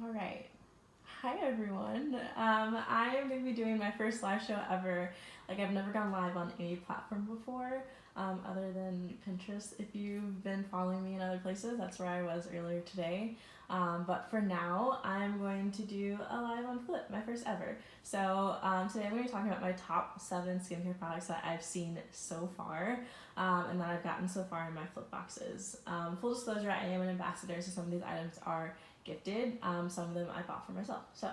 All right. Hi everyone. I am going to be doing my first live show ever. Like I've never gone live on any platform before, other than Pinterest. If you've been following me in other places, that's where I was earlier today. But for now, I'm going to do a live on Flip, my first ever. So today I'm going to be talking about my top 7 skincare products that I've seen so far, and that I've gotten so far in my Flip boxes. Full disclosure, I am an ambassador, so some of these items are gifted. Some of them I bought for myself. So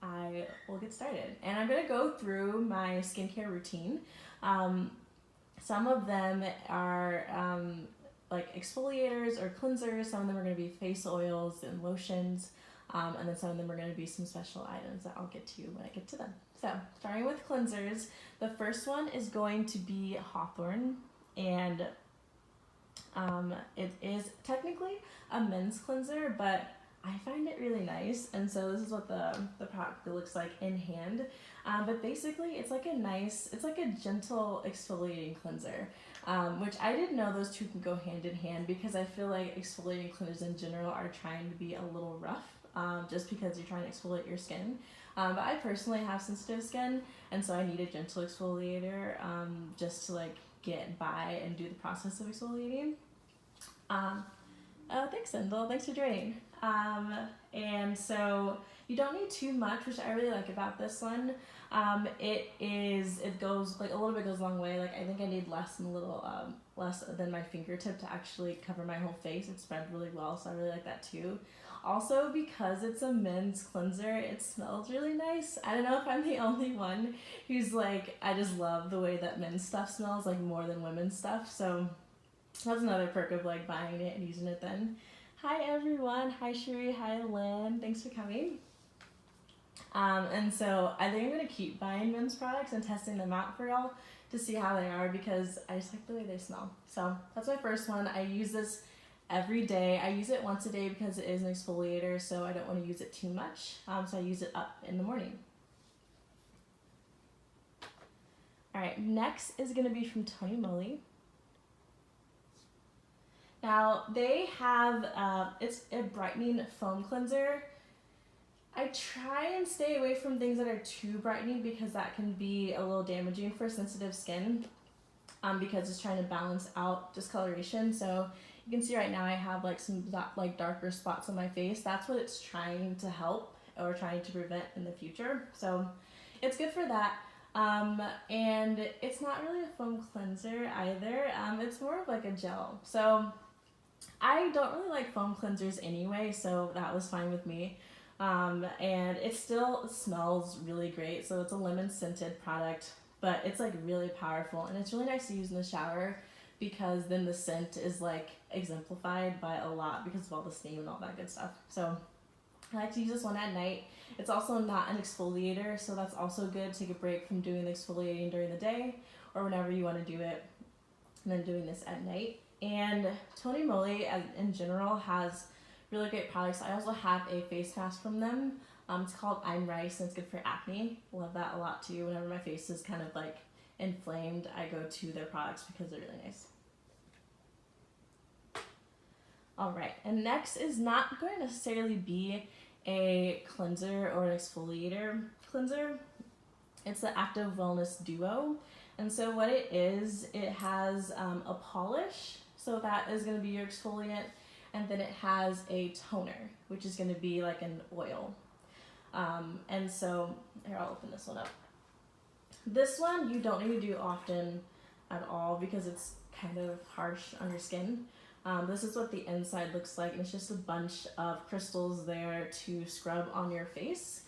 I will get started. And I'm going to go through my skincare routine. Some of them are like exfoliators or cleansers. Some of them are going to be face oils and lotions. And then some of them are going to be some special items that I'll get to when I get to them. So starting with cleansers, the first one is going to be Hawthorne. And it is technically a men's cleanser, but I find it really nice, and so this is what the product looks like in hand. But basically, it's like a gentle exfoliating cleanser, which I didn't know those two can go hand in hand because I feel like exfoliating cleansers in general are trying to be a little rough, just because you're trying to exfoliate your skin. But I personally have sensitive skin, and so I need a gentle exfoliator just to like get by and do the process of exfoliating. Thanks, Sindel. Thanks for joining. And so you don't need too much, which I really like about this one. It goes like a little bit goes a long way. Like I think I need less than my fingertip to actually cover my whole face. It spread really well, so I really like that too. Also, because it's a men's cleanser, it smells really nice. I don't know if I'm the only one who's like, I just love the way that men's stuff smells like more than women's stuff. So that's another perk of like buying it and using it then. Hi everyone, hi Sheree, hi Lynn, thanks for coming. And so I think I'm gonna keep buying men's products and testing them out for y'all to see how they are because I just like the way they smell. So that's my first one. I use this every day. I use it once a day because it is an exfoliator, so I don't want to use it too much. So I use it up in the morning. All right, next is gonna be from TonyMoly. Now they have, it's a brightening foam cleanser. I try and stay away from things that are too brightening because that can be a little damaging for sensitive skin, because it's trying to balance out discoloration. So you can see right now I have like some like darker spots on my face. That's what it's trying to help or trying to prevent in the future. So it's good for that. And it's not really a foam cleanser either. It's more of like a gel. So I don't really like foam cleansers anyway, so that was fine with me. And it still smells really great. So it's a lemon scented product, but it's like really powerful and it's really nice to use in the shower because then the scent is like exemplified by a lot because of all the steam and all that good stuff. So I like to use this one at night. It's also not an exfoliator, so that's also good. Take a break from doing the exfoliating during the day or whenever you want to do it, and then doing this at night. And TonyMoly in general has really great products. I also have a face mask from them. It's called I'm Rice and it's good for acne. Love that a lot too. Whenever my face is kind of like inflamed, I go to their products because they're really nice. All right, and next is not going to necessarily be a cleanser or an exfoliator cleanser. It's the Active Wellness Duo. And so what it is, it has a polish, so that is going to be your exfoliant, and then it has a toner, which is going to be like an oil. And so, here, I'll open this one up. This one you don't need to do often at all because it's kind of harsh on your skin. This is what the inside looks like, and it's just a bunch of crystals there to scrub on your face.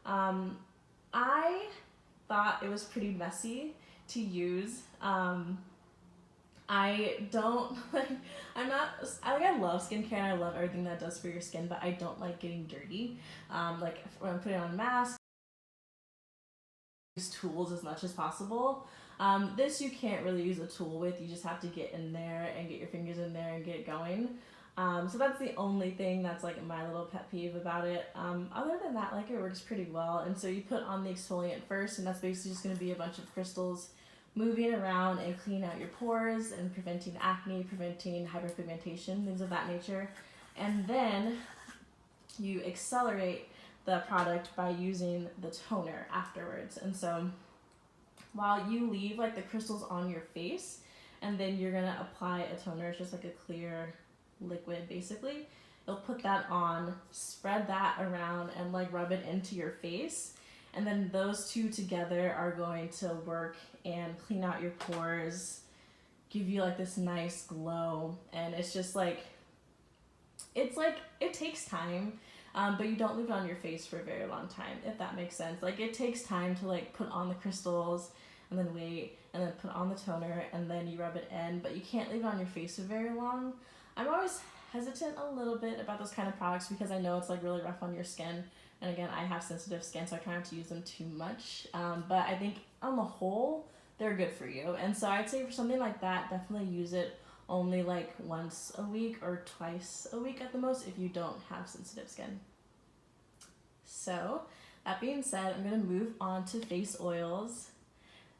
I thought it was pretty messy to use. I don't like, I love skincare and I love everything that does for your skin, but I don't like getting dirty. Like when I'm putting on a mask, use tools as much as possible. This you can't really use a tool with, you just have to get in there and get your fingers in there and get it going. So that's the only thing that's like my little pet peeve about it. Other than that, like, it works pretty well. And so you put on the exfoliant first, and that's basically just going to be a bunch of crystals moving around and cleaning out your pores and preventing acne, preventing hyperpigmentation, things of that nature. And then you accelerate the product by using the toner afterwards. And so while you leave like the crystals on your face, and then you're gonna apply a toner, it's just like a clear liquid basically. You'll put that on, spread that around, and like rub it into your face. And then those two together are going to work and clean out your pores, give you like this nice glow. And it's just like, it takes time, but you don't leave it on your face for a very long time, if that makes sense. Like it takes time to like put on the crystals and then wait and then put on the toner and then you rub it in, but you can't leave it on your face for very long. I'm always hesitant a little bit about those kind of products because I know it's like really rough on your skin. And again, I have sensitive skin, so I try not to use them too much. But I think on the whole, they're good for you. And so I'd say for something like that, definitely use it only like once a week or twice a week at the most if you don't have sensitive skin. So that being said, I'm gonna move on to face oils.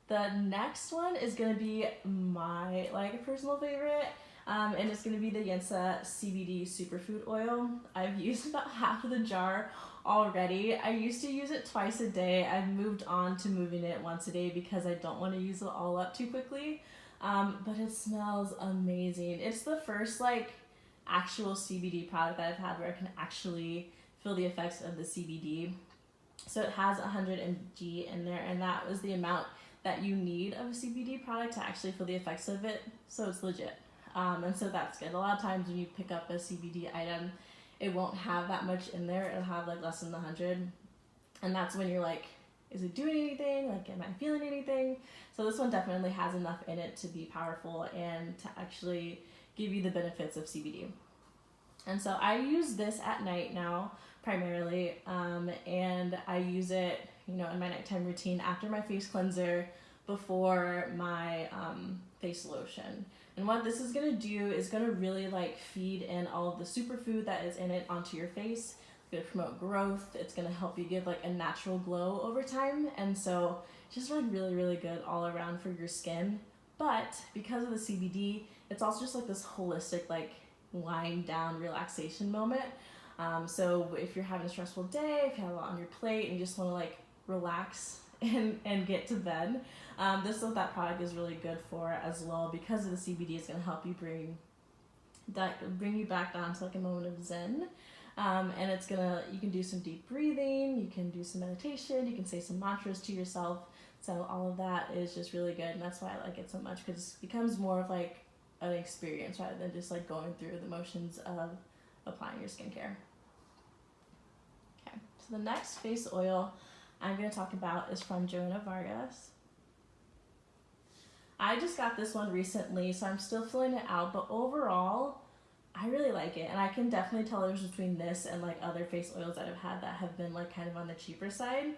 The next one is gonna be my like personal favorite. And it's going to be the Yensa CBD Superfood Oil. I've used about half of the jar already. I used to use it twice a day. I've moved on to moving it once a day because I don't want to use it all up too quickly. But it smells amazing. It's the first like actual CBD product that I've had where I can actually feel the effects of the CBD. So it has 100 mg in there, and that was the amount that you need of a CBD product to actually feel the effects of it. So it's legit. And so that's good. A lot of times when you pick up a CBD item, it won't have that much in there. It'll have like less than 100. And that's when you're like, is it doing anything? Like, am I feeling anything? So this one definitely has enough in it to be powerful and to actually give you the benefits of CBD. And so I use this at night now, primarily. And I use it, in my nighttime routine after my face cleanser, before my face lotion. And what this is gonna do is gonna really like feed in all of the superfood that is in it onto your face. It's gonna promote growth. It's gonna help you give like a natural glow over time. And so just like really, really good all around for your skin. But because of the CBD, it's also just like this holistic, like wind down relaxation moment. So if you're having a stressful day, if you have a lot on your plate and you just wanna like relax and get to bed, this is what that product is really good for as well, because of the CBD. Is going to help you bring you back down to like a moment of zen, and you can do some deep breathing, you can do some meditation, you can say some mantras to yourself. So all of that is just really good, and that's why I like it so much, because it becomes more of like an experience rather than just like going through the motions of applying your skincare. Okay, so the next face oil I'm going to talk about is from Joanna Vargas. I just got this one recently, so I'm still filling it out, but overall, I really like it, and I can definitely tell there's between this and like other face oils that I've had that have been like kind of on the cheaper side.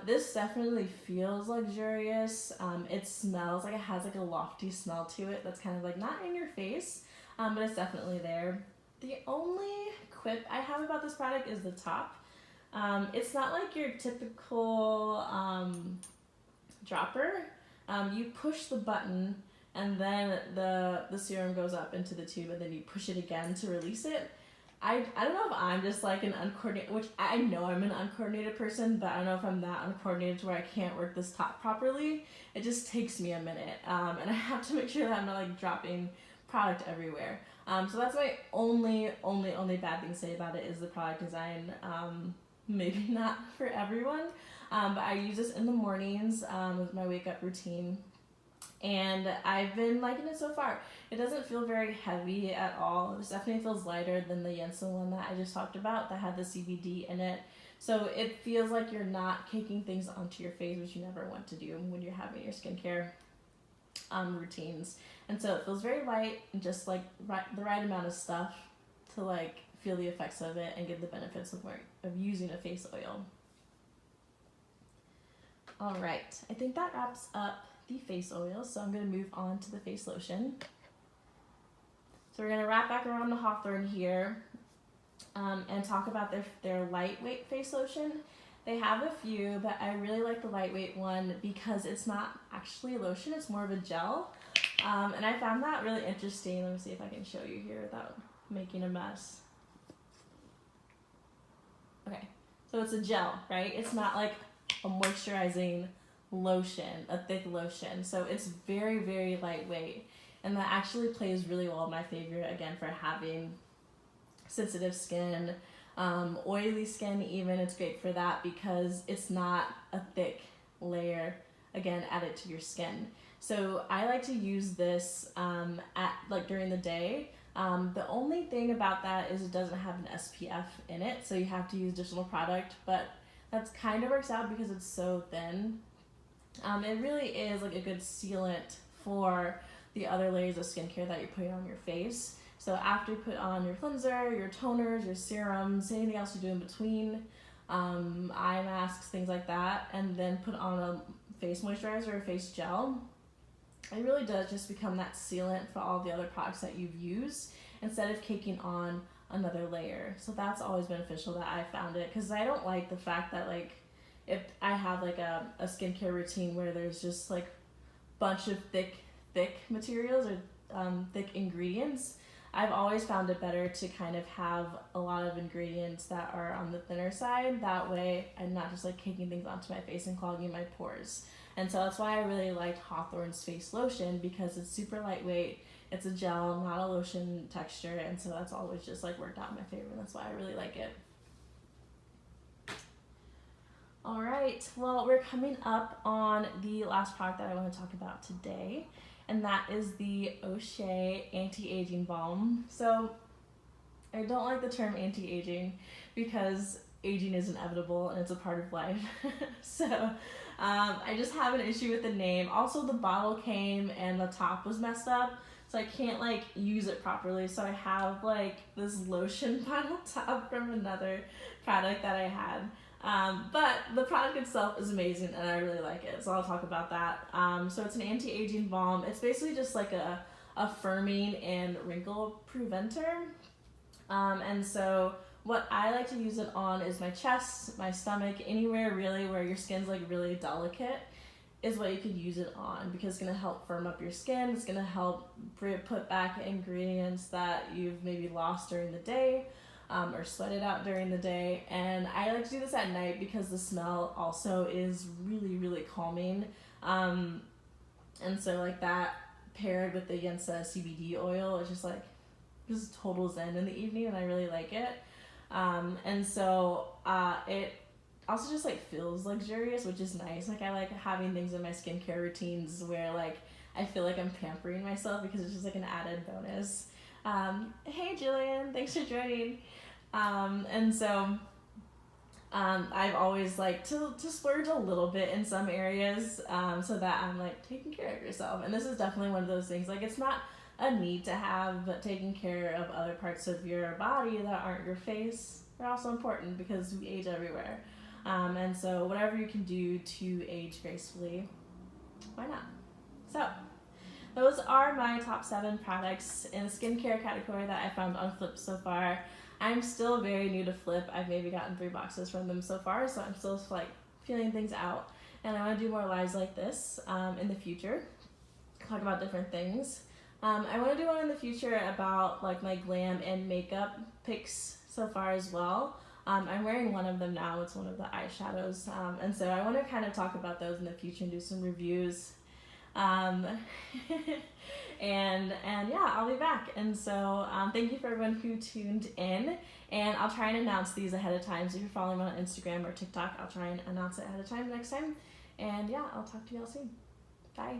This definitely feels luxurious. It smells like it has like a lofty smell to it that's kind of like not in your face, but it's definitely there. The only quip I have about this product is the top. It's not like your typical dropper. You push the button and then the serum goes up into the tube, and then you push it again to release it. I don't know if I'm just like an uncoordinated, which I know I'm an uncoordinated person, but I don't know if I'm that uncoordinated to where I can't work this top properly. It just takes me a minute, and I have to make sure that I'm not like dropping product everywhere. So that's my only bad thing to say about it is the product design. Maybe not for everyone, but I use this in the mornings with my wake up routine, and I've been liking it so far. It doesn't feel very heavy at all. This definitely feels lighter than the Yensa one that I just talked about that had the CBD in it. So it feels like you're not caking things onto your face, which you never want to do when you're having your skincare routines. And so it feels very light and just like the right amount of stuff to like feel the effects of it and get the benefits of using a face oil. All right, I think that wraps up the face oil, so I'm going to move on to the face lotion. So we're going to wrap back around the Hawthorne here and talk about their lightweight face lotion. They have a few, but I really like the lightweight one because it's not actually a lotion, it's more of a gel. And I found that really interesting. Let me see if I can show you here without making a mess. So it's a gel, right? It's not like a moisturizing lotion, a thick lotion. So it's very, very lightweight. And that actually plays really well in my favor, again, for having sensitive skin, oily skin even. It's great for that because it's not a thick layer, again, added to your skin. So I like to use this during the day. The only thing about that is it doesn't have an SPF in it, so you have to use additional product, but that's kind of works out because it's so thin. It really is like a good sealant for the other layers of skincare that you're putting on your face. So after you put on your cleanser, your toners, your serums, anything else you do in between, eye masks, things like that, and then put on a face moisturizer or face gel, it really does just become that sealant for all the other products that you've used instead of caking on another layer. So that's always beneficial that I found it, because I don't like the fact that like if I have like a skincare routine where there's just like bunch of thick materials or thick ingredients, I've always found it better to kind of have a lot of ingredients that are on the thinner side. That way I'm not just like caking things onto my face and clogging my pores. And so that's why I really liked Hawthorne's face lotion, because it's super lightweight. It's a gel, not a lotion texture, and so that's always just like worked out in my favor, and that's why I really like it. All right, well, we're coming up on the last product that I want to talk about today, and that is the Osea Anti-Aging Balm. So I don't like the term anti-aging because aging is inevitable and it's a part of life. So I just have an issue with the name. Also, the bottle came and the top was messed up, so I can't like use it properly. So I have like this lotion bottle top from another product that I had. But the product itself is amazing and I really like it, so I'll talk about that. So it's an anti-aging balm. It's basically just like a firming and wrinkle preventer. And so what I like to use it on is my chest, my stomach, anywhere really where your skin's like really delicate is what you could use it on, because it's going to help firm up your skin. It's going to help put back ingredients that you've maybe lost during the day. Or sweated out during the day. And I like to do this at night because the smell also is really, really calming. And so like that paired with the Yensa CBD oil, it's just like just total zen in the evening, and I really like it. And so it also just like feels luxurious, which is nice. Like I like having things in my skincare routines where like I feel like I'm pampering myself because it's just like an added bonus. Hey Jillian, thanks for joining. And so I've always liked to splurge a little bit in some areas, so that I'm like taking care of yourself. And this is definitely one of those things, like it's not a need to have, but taking care of other parts of your body that aren't your face are also important because we age everywhere. And so whatever you can do to age gracefully, why not? So those are my top 7 products in the skincare category that I found on Flip so far. I'm still very new to Flip. I've maybe gotten 3 boxes from them so far, so I'm still like feeling things out. And I want to do more lives like this in the future, talk about different things. I want to do one in the future about like my glam and makeup picks so far as well. I'm wearing one of them now. It's one of the eyeshadows. And so I want to kind of talk about those in the future and do some reviews. And yeah, I'll be back. And so thank you for everyone who tuned in, and I'll try and announce these ahead of time. So if you're following me on Instagram or TikTok, I'll try and announce it ahead of time next time. And yeah, I'll talk to you all soon. Bye.